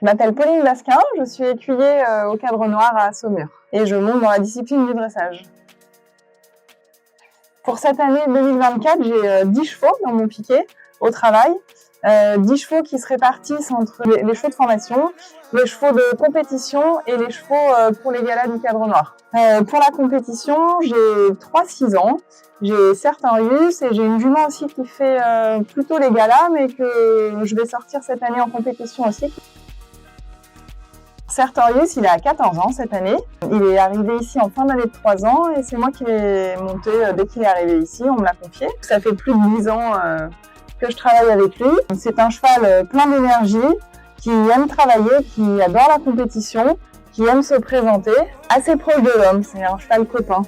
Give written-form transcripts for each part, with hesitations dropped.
Je m'appelle Pauline Basquin, je suis écuyer au Cadre Noir à Saumur et je monte dans la discipline du dressage. Pour cette année 2024, j'ai 10 chevaux dans mon piquet au travail. 10 chevaux qui se répartissent entre les chevaux de formation, les chevaux de compétition et les chevaux pour les galas du Cadre Noir. Pour la compétition, j'ai 3-6 ans. J'ai Sertorius et j'ai une jument aussi qui fait plutôt les galas, mais que je vais sortir cette année en compétition aussi. Sertorius, il a 14 ans cette année. Il est arrivé ici en fin d'année de 3 ans et c'est moi qui l'ai monté dès qu'il est arrivé ici, on me l'a confié. Ça fait plus de 10 ans que je travaille avec lui. C'est un cheval plein d'énergie, qui aime travailler, qui adore la compétition, qui aime se présenter, assez proche de l'homme, c'est un cheval copain.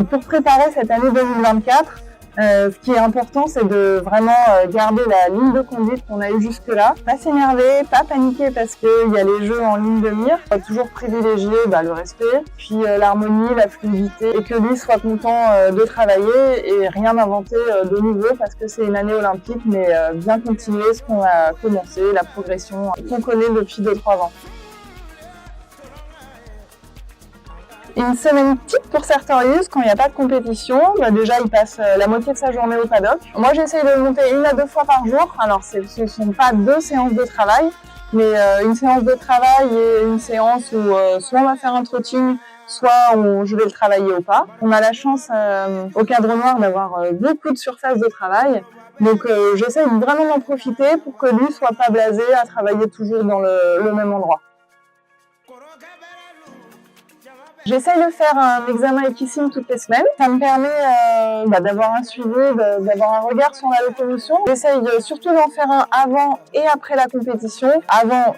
Pour préparer cette année 2024, ce qui est important, c'est de vraiment garder la ligne de conduite qu'on a eue jusque-là. Pas s'énerver, pas paniquer parce qu'il y a les jeux en ligne de mire. Toujours privilégier le respect, puis l'harmonie, la fluidité et que lui soit content de travailler et rien inventer de nouveau parce que c'est une année olympique, mais bien continuer ce qu'on a commencé, la progression qu'on connaît depuis 2-3 ans. Une semaine type pour Sertorius, quand il n'y a pas de compétition, déjà il passe la moitié de sa journée au paddock. Moi j'essaye de le monter 1 à 2 fois par jour, alors ce ne sont pas 2 séances de travail, mais une séance de travail et une séance où soit on va faire un trotting, soit je vais le travailler au pas. On a la chance au Cadre Noir d'avoir beaucoup de surface de travail, donc j'essaye vraiment d'en profiter pour que lui soit pas blasé à travailler toujours dans le même endroit. J'essaye de faire un examen équissime toutes les semaines. Ça me permet d'avoir un suivi, d'avoir un regard sur la locomotion. J'essaye surtout d'en faire un avant et après la compétition. Avant,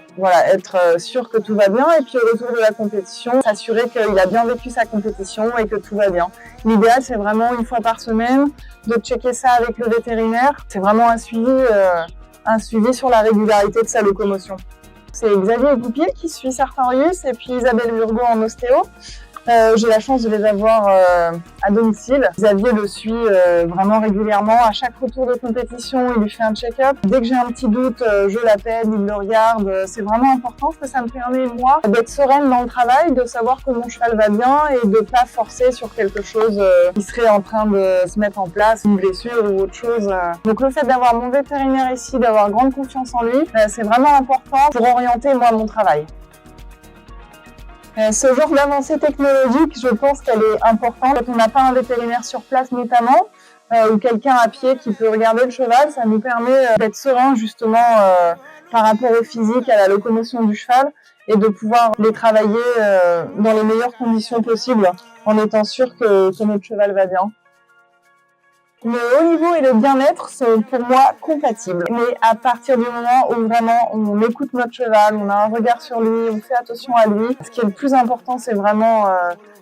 être sûr que tout va bien et puis au retour de la compétition, s'assurer qu'il a bien vécu sa compétition et que tout va bien. L'idéal, c'est vraiment 1 fois par semaine de checker ça avec le vétérinaire. C'est vraiment un suivi sur la régularité de sa locomotion. C'est Xavier Goupier qui suit Sertorius et puis Isabelle Burgot en ostéo. J'ai la chance de les avoir à domicile. Xavier le suit vraiment régulièrement. À chaque retour de compétition, il lui fait un check-up. Dès que j'ai un petit doute, je l'appelle, il le regarde. C'est vraiment important parce que ça me permet, moi, d'être sereine dans le travail, de savoir que mon cheval va bien et de ne pas forcer sur quelque chose qui serait en train de se mettre en place, une blessure ou autre chose. Donc le fait d'avoir mon vétérinaire ici, d'avoir grande confiance en lui, c'est vraiment important pour orienter, moi, mon travail. Ce genre d'avancée technologique, je pense qu'elle est importante. Quand on n'a pas un vétérinaire sur place notamment, ou quelqu'un à pied qui peut regarder le cheval, ça nous permet d'être serein justement par rapport au physique, à la locomotion du cheval, et de pouvoir les travailler dans les meilleures conditions possibles, en étant sûr que notre cheval va bien. Le haut niveau et le bien-être sont pour moi compatibles. Mais à partir du moment où vraiment on écoute notre cheval, on a un regard sur lui, on fait attention à lui, ce qui est le plus important, c'est vraiment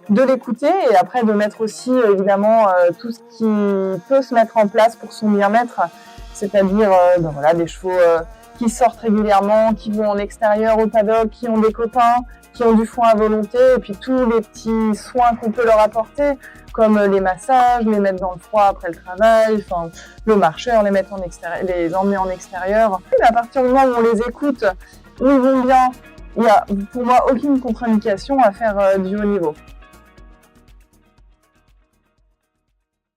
de l'écouter et après de mettre aussi évidemment tout ce qui peut se mettre en place pour son bien-être, c'est-à-dire des chevaux qui sortent régulièrement, qui vont en extérieur au paddock, qui ont des copains, qui ont du foin à volonté, et puis tous les petits soins qu'on peut leur apporter, comme les massages, les mettre dans le froid après le travail, le marcheur, les emmener en extérieur. Et à partir du moment où on les écoute, où ils vont bien, il n'y a pour moi aucune contre-indication à faire du haut niveau.